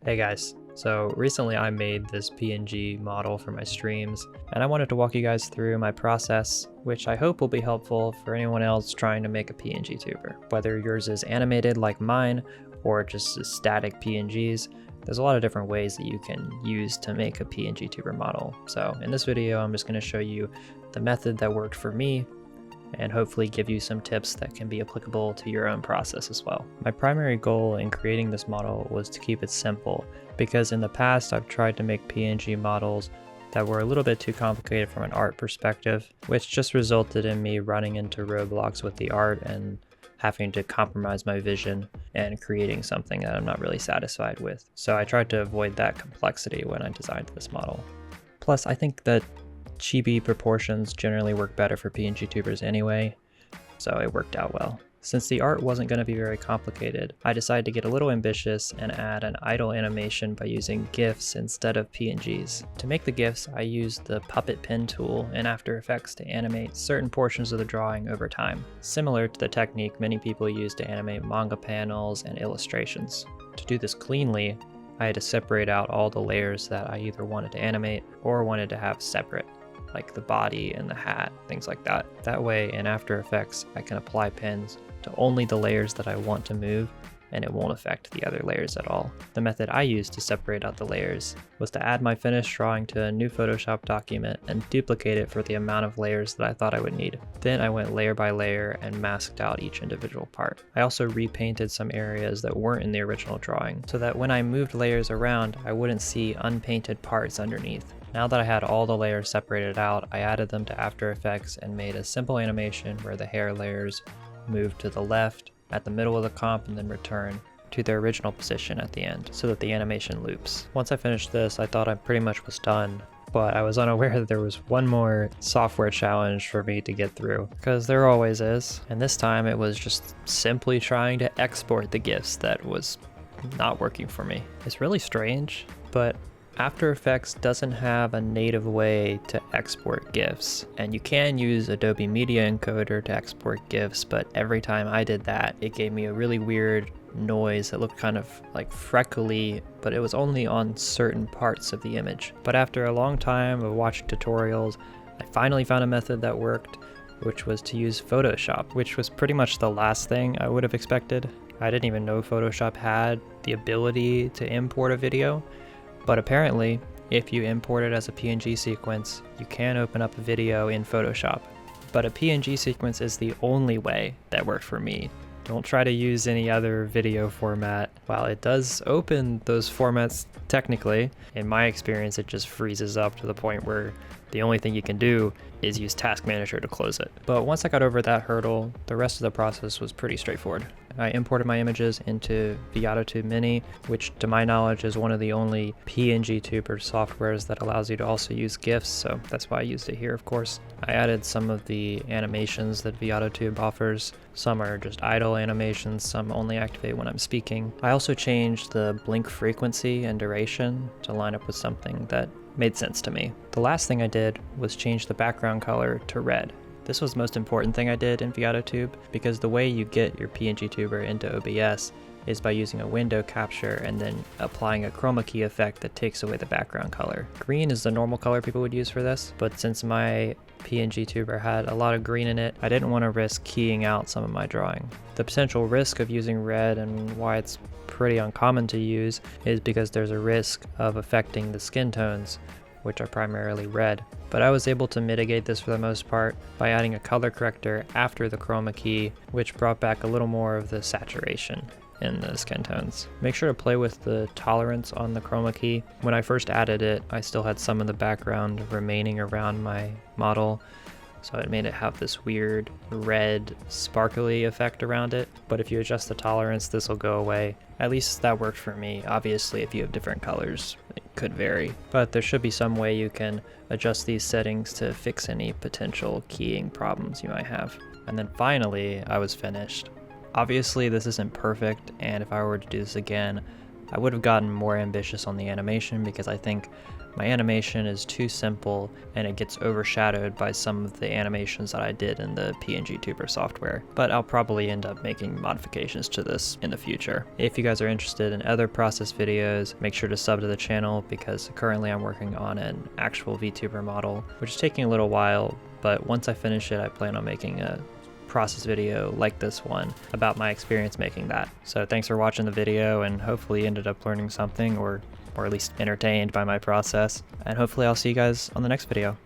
Hey guys, so recently I made this PNG model for my streams, and I wanted to walk you guys through my process, which I hope will be helpful for anyone else trying to make a PNGTuber. Whether yours is animated like mine, or just static PNGs, there's a lot of different ways that you can use to make a PNGTuber model. So in this video, I'm just going to show you the method that worked for me, and hopefully give you some tips that can be applicable to your own process as well. My primary goal in creating this model was to keep it simple, because in the past I've tried to make PNG models that were a little bit too complicated from an art perspective, which just resulted in me running into roadblocks with the art and having to compromise my vision and creating something that I'm not really satisfied with. So I tried to avoid that complexity when I designed this model. Plus, I think that chibi proportions generally work better for PNGTubers anyway, so it worked out well. Since the art wasn't going to be very complicated, I decided to get a little ambitious and add an idle animation by using GIFs instead of PNGs. To make the GIFs, I used the puppet pen tool in After Effects to animate certain portions of the drawing over time, similar to the technique many people use to animate manga panels and illustrations. To do this cleanly, I had to separate out all the layers that I either wanted to animate or wanted to have separate, like the body and the hat, things like that. That way in After Effects, I can apply pens to only the layers that I want to move, and it won't affect the other layers at all. The method I used to separate out the layers was to add my finished drawing to a new Photoshop document and duplicate it for the amount of layers that I thought I would need. Then I went layer by layer and masked out each individual part. I also repainted some areas that weren't in the original drawing, so that when I moved layers around, I wouldn't see unpainted parts underneath. Now that I had all the layers separated out, I added them to After Effects and made a simple animation where the hair layers moved to the left at the middle of the comp and then return to their original position at the end so that the animation loops. Once I finished this, I thought I pretty much was done, but I was unaware that there was one more software challenge for me to get through, because there always is. And this time it was just simply trying to export the GIFs that was not working for me. It's really strange, but After Effects doesn't have a native way to export GIFs, and you can use Adobe Media Encoder to export GIFs, but every time I did that, it gave me a really weird noise that looked kind of like freckly, but it was only on certain parts of the image. But after a long time of watching tutorials, I finally found a method that worked, which was to use Photoshop, which was pretty much the last thing I would have expected. I didn't even know Photoshop had the ability to import a video. But apparently, if you import it as a PNG sequence, you can open up a video in Photoshop. But a PNG sequence is the only way that worked for me. Don't try to use any other video format. While it does open those formats technically, in my experience it just freezes up to the point where the only thing you can do is use Task Manager to close it. But once I got over that hurdle, the rest of the process was pretty straightforward. I imported my images into PNGTuber Mini, which to my knowledge is one of the only PNGTuber softwares that allows you to also use GIFs, so that's why I used it here, of course. I added some of the animations that PNGTuber offers. Some are just idle animations, some only activate when I'm speaking. I also changed the blink frequency and duration to line up with something that made sense to me. The last thing I did was change the background color to red. This was the most important thing I did in PNGTuber, because the way you get your PNGTuber into OBS is by using a window capture and then applying a chroma key effect that takes away the background color. Green is the normal color people would use for this, but since my PNGTuber had a lot of green in it, I didn't want to risk keying out some of my drawing. The potential risk of using red, and why it's pretty uncommon to use, is because there's a risk of affecting the skin tones, which are primarily red. But I was able to mitigate this for the most part by adding a color corrector after the chroma key, which brought back a little more of the saturation in the skin tones. Make sure to play with the tolerance on the chroma key. When I first added it, I still had some of the background remaining around my model, so it made it have this weird red sparkly effect around it. But if you adjust the tolerance, this will go away. At least that worked for me. Obviously, if you have different colors, it could vary. But there should be some way you can adjust these settings to fix any potential keying problems you might have. And then finally, I was finished. Obviously, this isn't perfect, and if I were to do this again, I would have gotten more ambitious on the animation because I think my animation is too simple and it gets overshadowed by some of the animations that I did in the PNGTuber software, but I'll probably end up making modifications to this in the future. If you guys are interested in other process videos, make sure to sub to the channel because currently I'm working on an actual VTuber model, which is taking a little while, but once I finish it, I plan on making a process video like this one about my experience making that. So thanks for watching the video, and hopefully you ended up learning something or at least entertained by my process, and hopefully I'll see you guys on the next video.